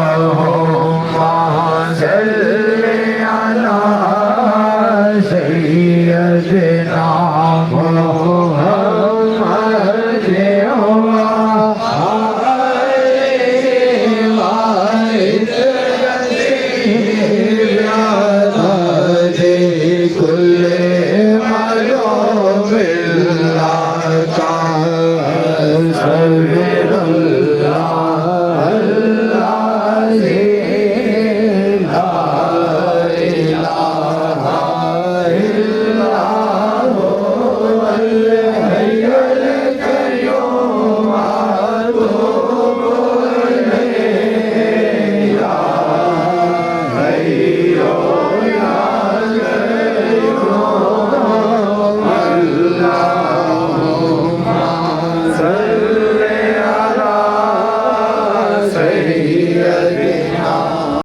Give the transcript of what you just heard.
अल्लाहुम्मा सल्लि अला सय्यदिना मुहम्मद व आलिहि व सल्लि कुल्ले मलूमिल्लाह का सल्ले अला सय्यदिना